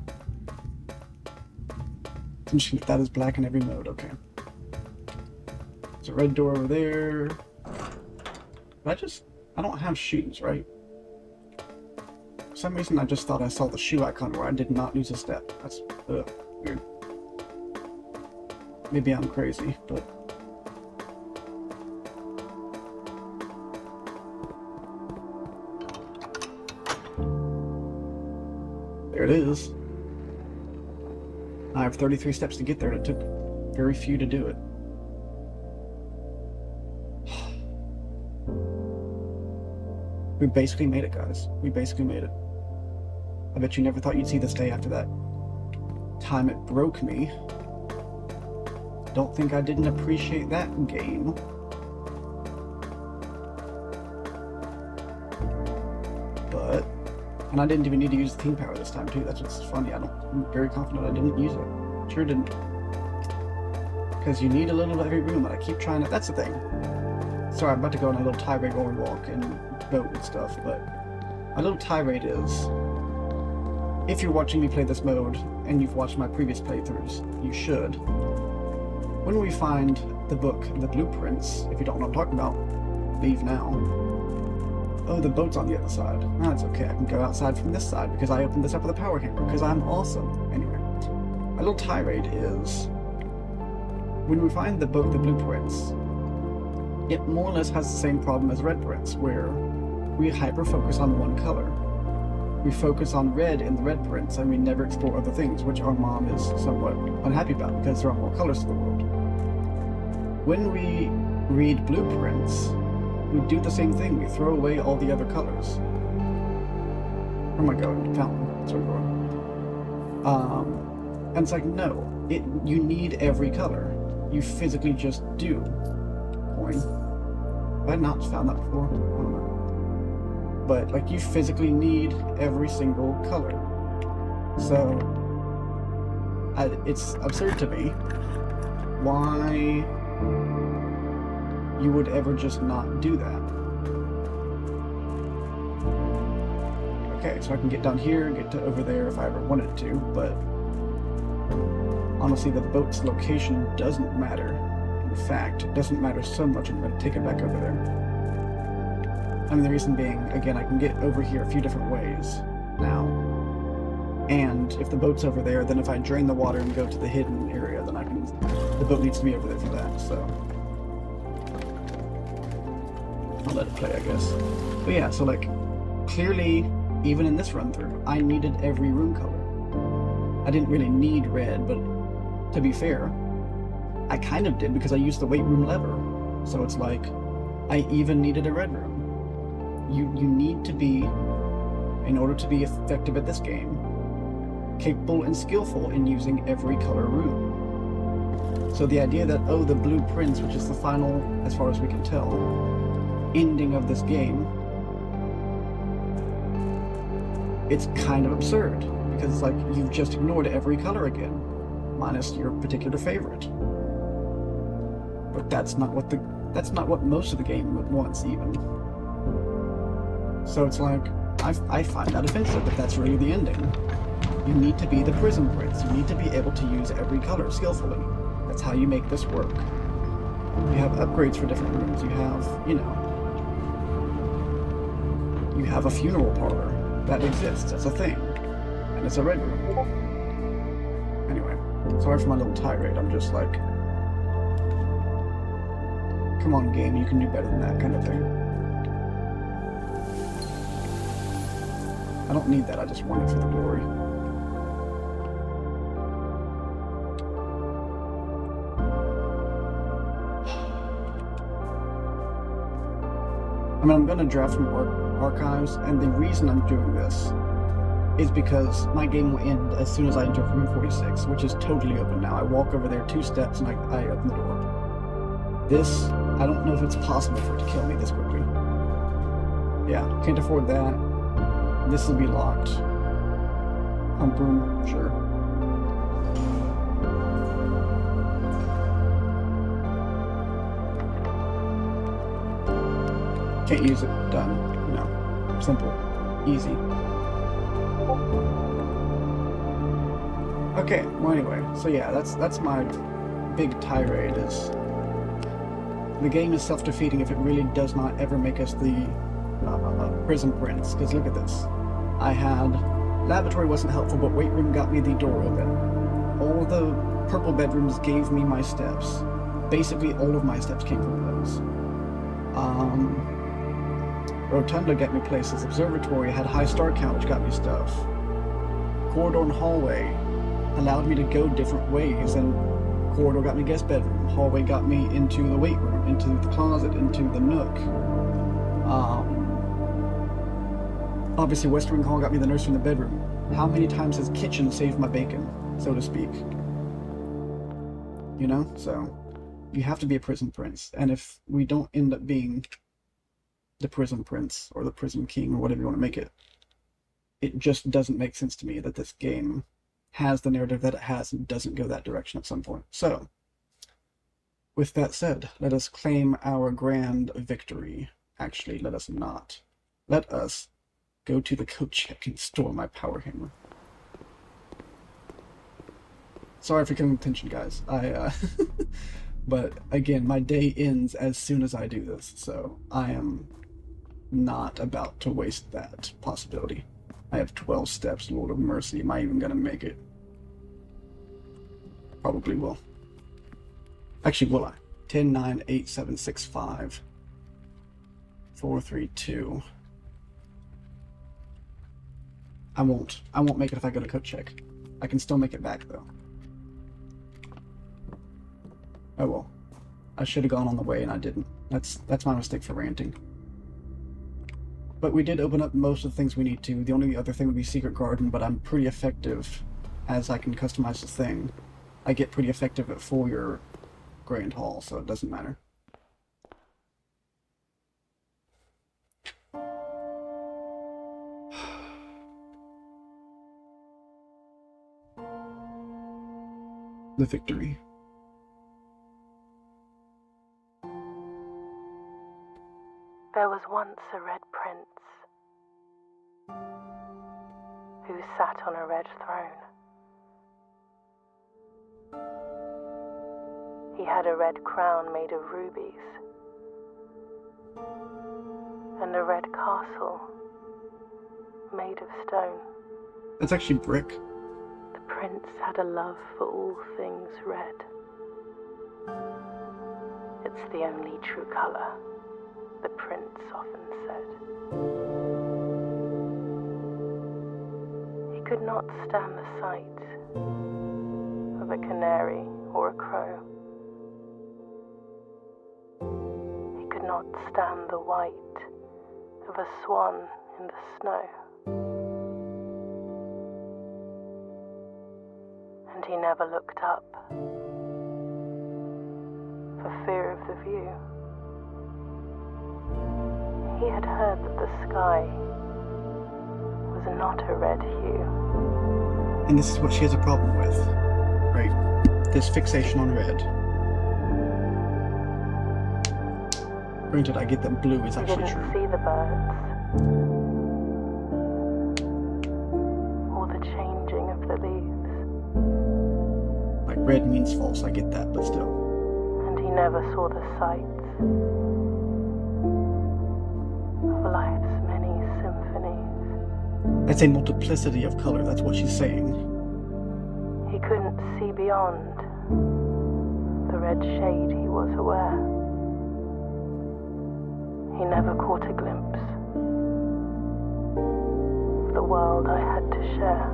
It's interesting that that is black in every mode. Okay. There's a red door over there. I don't have shoes, right? For some reason, I just thought I saw the shoe icon where I did not lose a step. That's weird. Maybe I'm crazy, but... there it is. I have 33 steps to get there, and it took very few to do it. We basically made it, guys. We basically made it. I bet you never thought you'd see this day after that time it broke me. Don't think I didn't appreciate that game. But, and I didn't even need to use the team power this time too. That's what's funny. I'm very confident I didn't use it. Sure didn't. Because you need a little of every room, and I keep trying to. That's the thing. Sorry, I'm about to go on a little tirade while we walk and boat and stuff, but my little tirade is, if you're watching me play this mode and you've watched my previous playthroughs, you should. When we find the book, the blueprints, if you don't know what I'm talking about, leave now. Oh, the boat's on the other side. Oh, it's okay, I can go outside from this side because I opened this up with a power hammer because I'm awesome. Anyway, my little tirade is, when we find the book, the blueprints, it more or less has the same problem as red prints, where we hyper-focus on one color. We focus on red in the red prints, and we never explore other things, which our mom is somewhat unhappy about, because there are more colors to the world. When we read blueprints, we do the same thing. We throw away all the other colors. Where am I going? Fountain. That's where we're going. And it's like, no. You need every color. You physically just do. Coin. Have I not found that before? I don't know. But, like, you physically need every single color. So, it's absurd to me why you would ever just not do that. Okay, so I can get down here and get to over there if I ever wanted to, but honestly, the boat's location doesn't matter. In fact, it doesn't matter so much, I'm going to take it back over there. I mean, the reason being, again, I can get over here a few different ways now. And if the boat's over there, then if I drain the water and go to the hidden area, then I can... The boat needs to be over there for that, so... I'll let it play, I guess. But yeah, so like, clearly, even in this run-through, I needed every room color. I didn't really need red, but to be fair, I kind of did because I used the weight room lever. So it's like, I even needed a red room. You need to be, in order to be effective at this game, capable and skillful in using every color room. So the idea that, oh, the Blue Prince, which is the final, as far as we can tell, ending of this game, it's kind of absurd, because it's like you've just ignored every color again, minus your particular favorite. But that's not what most of the game wants, even. So it's like, I find that offensive, but that's really the ending. You need to be the Prism Prince. You need to be able to use every color skillfully. That's how you make this work. You have upgrades for different rooms. You have, you know, you have a funeral parlor that exists as a thing, and it's a red room. Anyway, sorry for my little tirade. I'm just like, come on, game, you can do better than that kind of thing. I don't need that, I just want it for the glory. I mean, I'm gonna draft from archives, and the reason I'm doing this is because my game will end as soon as I enter room 46, which is totally open now. I walk over there 2 steps and I open the door. This, I don't know if it's possible for it to kill me this quickly. Yeah, can't afford that. This will be locked. Pump room, sure. Can't use it. Done. No. Simple. Easy. Okay, well anyway, so yeah, that's my big tirade is the game is self-defeating if it really does not ever make us the Prism Prince, because look at this. I had... Laboratory wasn't helpful, but weight room got me the door open. All the purple bedrooms gave me my steps. Basically, all of my steps came from those. Rotunda got me places. Observatory had high star count, which got me stuff. Corridor and hallway allowed me to go different ways, and corridor got me guest bedroom. Hallway got me into the weight room, into the closet, into the nook. Obviously, West Wing Hall got me the nurse from the bedroom. How many times has kitchen saved my bacon, so to speak? You know? So, you have to be a Prism Prince. And if we don't end up being the Prism Prince, or the Prism King, or whatever you want to make it, it just doesn't make sense to me that this game has the narrative that it has and doesn't go that direction at some point. So, with that said, let us claim our grand victory. Actually, let us not. Let us go to the coat check and store my power hammer. Sorry for killing attention, guys. But again, my day ends as soon as I do this, so I am not about to waste that possibility. I have 12 steps, Lord of Mercy. Am I even gonna make it? Probably will. Actually, will I? 10, 9, 8, 7, 6, 5, 4, 3, 2. I won't make it if I go to coat check. I can still make it back, though. Oh well. I should have gone on the way and I didn't. That's my mistake for ranting. But we did open up most of the things we need to. The only other thing would be Secret Garden, but I'm pretty effective as I can customize the thing. I get pretty effective at Foyer Grand Hall, so it doesn't matter. The victory. There was once a red prince who sat on a red throne. He had a red crown made of rubies, and a red castle made of stone. That's actually brick. The prince had a love for all things red. It's the only true color, the prince often said. He could not stand the sight of a canary or a crow. He could not stand the white of a swan in the snow. And he never looked up for fear of the view. He had heard that the sky was not a red hue. And this is what she has a problem with, right? This fixation on red. Granted, I get that blue is He actually didn't true. see the birds or the changing of the leaves, Like, red means false, I get that, but still. and he never saw the sights of life's many symphonies. That's a multiplicity of color, that's what she's saying. He couldn't see beyond the red shade he was aware. He never caught a glimpse of the world I had to share.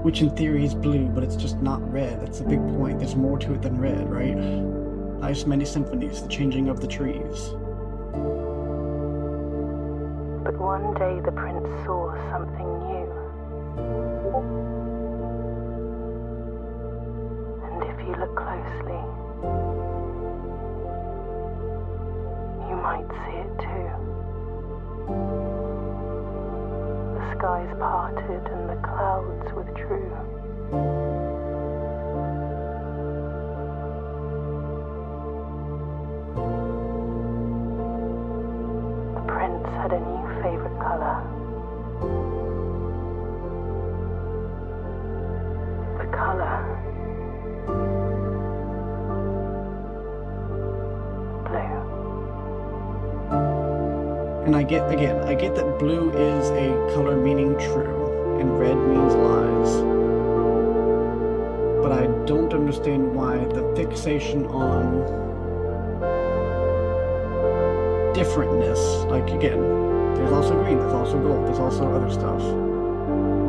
Which in theory is blue, but it's just not red. That's the big point. There's more to it than red, right? Life's many symphonies, the changing of the trees. But one day the prince saw something new. And if you look closely, you might see it too. The skies parted and the clouds withdrew. The prince had a new favorite color. The color blue. And I get that blue is a color meaning true, and red means lies. But I don't understand why the fixation on differentness, like again, there's also green, there's also gold, there's also other stuff.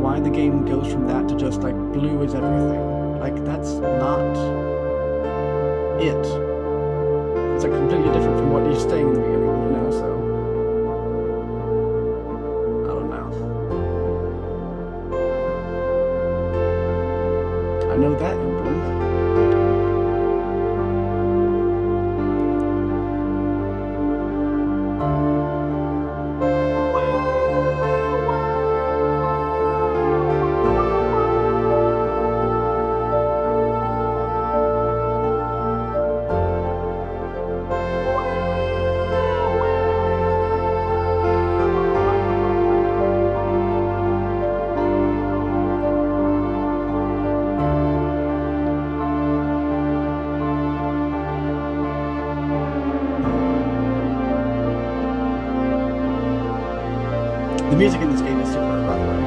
Why the game goes from that to just like blue is everything. Like that's not it. It's like completely different from what you're saying in the beginning, you know, so I don't know. I know that emblem. The music in this game is superb, by the way.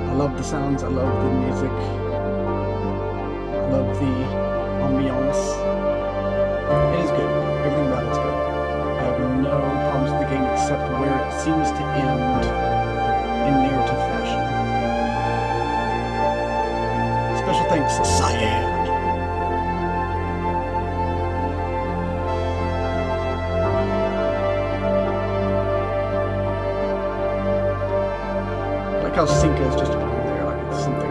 I love the sounds, I love the music, I love the ambiance. It is good. Everything about it's good. I have no problems with the game except where it seems to end in narrative fashion. Special thanks to Cyan. I like how Cinca is just on there, like it's something.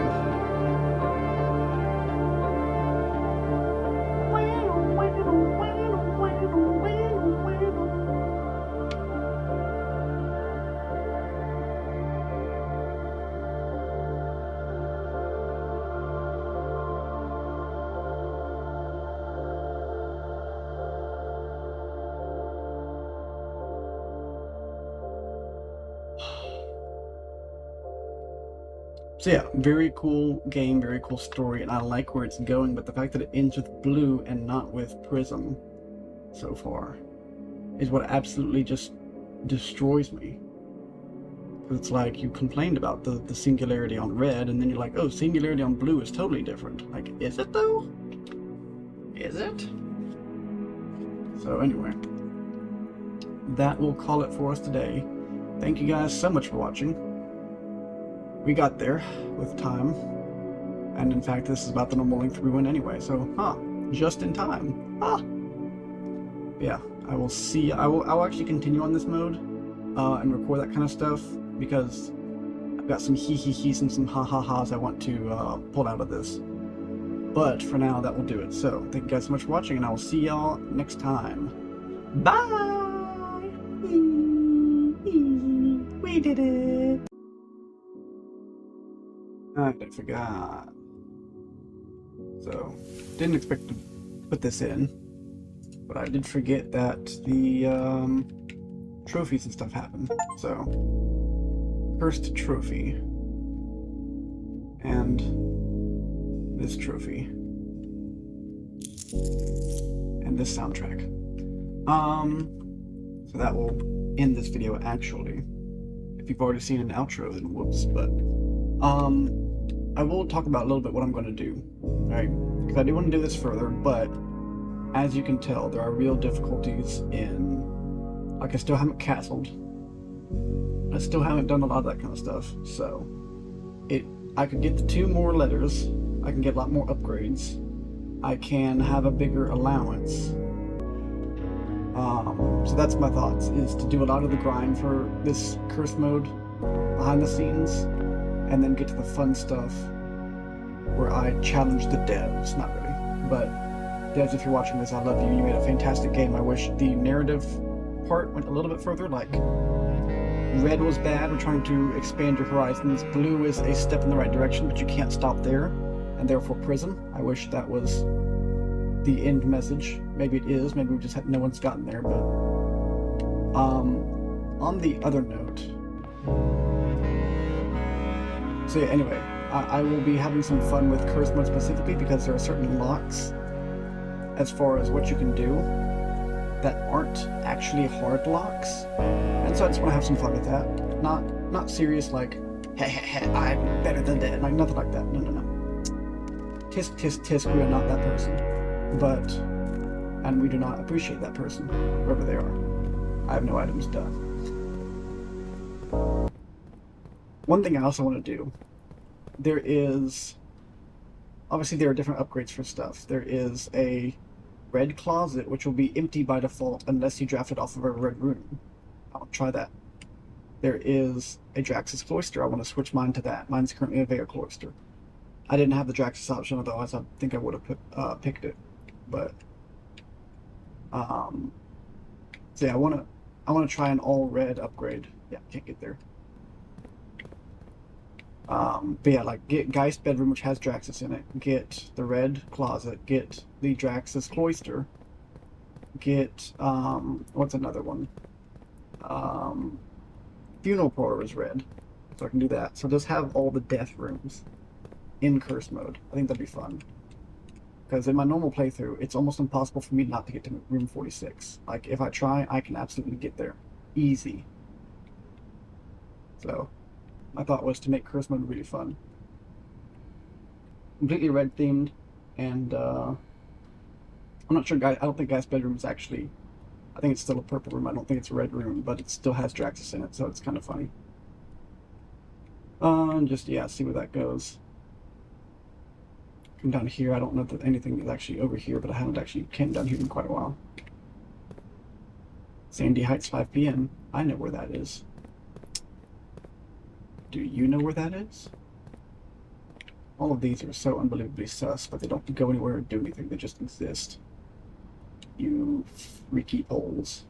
So yeah, very cool game, very cool story, and I like where it's going, but the fact that it ends with blue and not with prism so far is what absolutely just destroys me. It's like you complained about the singularity on red, and then you're like, oh, singularity on blue is totally different. Like, is it though? Is it? So anyway, that will call it for us today. Thank you guys so much for watching. We got there with time, and in fact, this is about the normal length we went anyway. So, just in time. Yeah, I will see. I'll actually continue on this mode and record that kind of stuff, because I've got some he-he-he's and some ha-ha-ha's I want to pull out of this. But for now, that will do it. So, thank you guys so much for watching, and I will see y'all next time. Bye! We did it! I forgot. So, didn't expect to put this in, but I did forget that the trophies and stuff happen. So, first trophy, and this trophy, and this soundtrack. So that will end this video actually. If you've already seen an outro, then whoops, but I will talk about a little bit what I'm going to do, right? Because I do want to do this further, but as you can tell, there are real difficulties in, like, I still haven't castled. I still haven't done a lot of that kind of stuff, so I could get the 2 more letters, I can get a lot more upgrades, I can have a bigger allowance. So that's my thoughts, is to do a lot of the grind for this curse mode behind the scenes, and then get to the fun stuff where I challenge the devs. Not really, but devs, if you're watching this, I love you. You made a fantastic game. I wish the narrative part went a little bit further. Like, red was bad, we're trying to expand your horizons. Blue is a step in the right direction, but you can't stop there, and therefore prism. I wish that was the end message. Maybe it is, maybe we just had, no one's gotten there, but on the other note, so yeah, anyway, I will be having some fun with curse mode specifically, because there are certain locks as far as what you can do that aren't actually hard locks, and so I just want to have some fun with that. Not serious like, hey, I'm better than dead, like nothing like that. No. Tisk tisk tisk, we are not that person, and we do not appreciate that person, whoever they are. I have no items, duh. One thing I also want to do, obviously there are different upgrades for stuff. There is a red closet, which will be empty by default unless you draft it off of a red room. I'll try that. There is a Draxus Cloister. I want to switch mine to that. Mine's currently a Vega Cloister. I didn't have the Draxus option, otherwise I think I would have picked it. But so yeah, I want to try an all red upgrade. Yeah, can't get there. But yeah, like, get Geist Bedroom, which has Draxus in it, get the red closet, get the Draxus Cloister, get, what's another one? Funeral Parlor is red, so I can do that. So just have all the death rooms in curse mode. I think that'd be fun. Because in my normal playthrough, it's almost impossible for me not to get to room 46. Like, if I try, I can absolutely get there. Easy. So my thought was to make curse mode really fun. Completely red themed, and I'm not sure, I don't think Geist Bedroom is actually, I think it's still a purple room. I don't think it's a red room, but it still has Draxus in it, so it's kind of funny. And just, yeah, see where that goes. Come down here, I don't know that anything is actually over here, but I haven't actually came down here in quite a while. Sandy Heights 5 p.m. I know where that is. Do you know where that is? All of these are so unbelievably sus, but they don't go anywhere or do anything, they just exist. You freaky holes.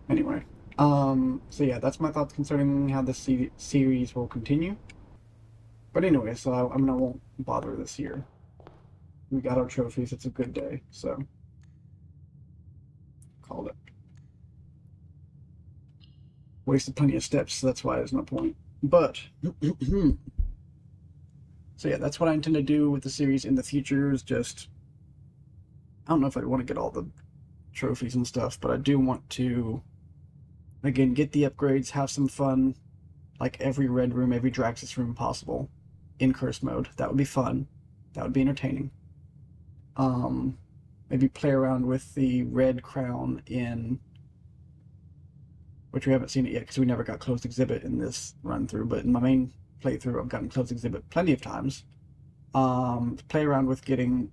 Anyway, so yeah, that's my thoughts concerning how this series will continue. But anyway, so I won't bother this year. We got our trophies, it's a good day, so called it. wasted plenty of steps, so that's why there's no point. But so yeah, that's what I intend to do with the series in the future. Is just, I don't know if I want to get all the trophies and stuff, but I do want to, again, get the upgrades, have some fun, like every red room, every Draxus room possible in curse mode. That would be fun. That would be entertaining. Maybe play around with the red crown in, which we haven't seen it yet because we never got closed exhibit in this run through, but in my main playthrough I've gotten closed exhibit plenty of times. Play around with getting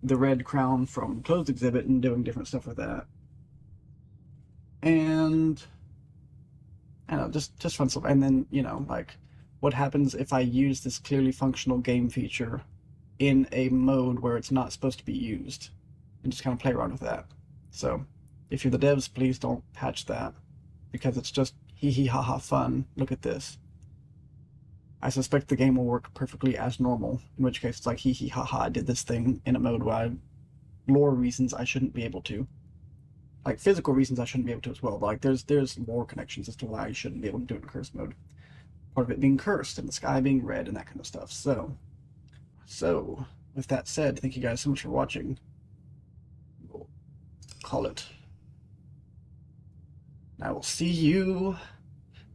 the red crown from closed exhibit and doing different stuff with that. And I don't know, just fun stuff. And then, you know, like, what happens if I use this clearly functional game feature in a mode where it's not supposed to be used, and just kind of play around with that. So if you're the devs, please don't patch that, because it's just hee hee ha ha fun. Look at this. I suspect the game will work perfectly as normal, in which case it's like hee hee ha ha, I did this thing in a mode where lore reasons I shouldn't be able to. Like physical reasons I shouldn't be able to as well, but like there's lore connections as to why I shouldn't be able to do it in curse mode. Part of it being cursed and the sky being red and that kind of stuff. So with that said, thank you guys so much for watching. We'll call it. I will see you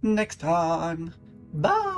next time. Bye!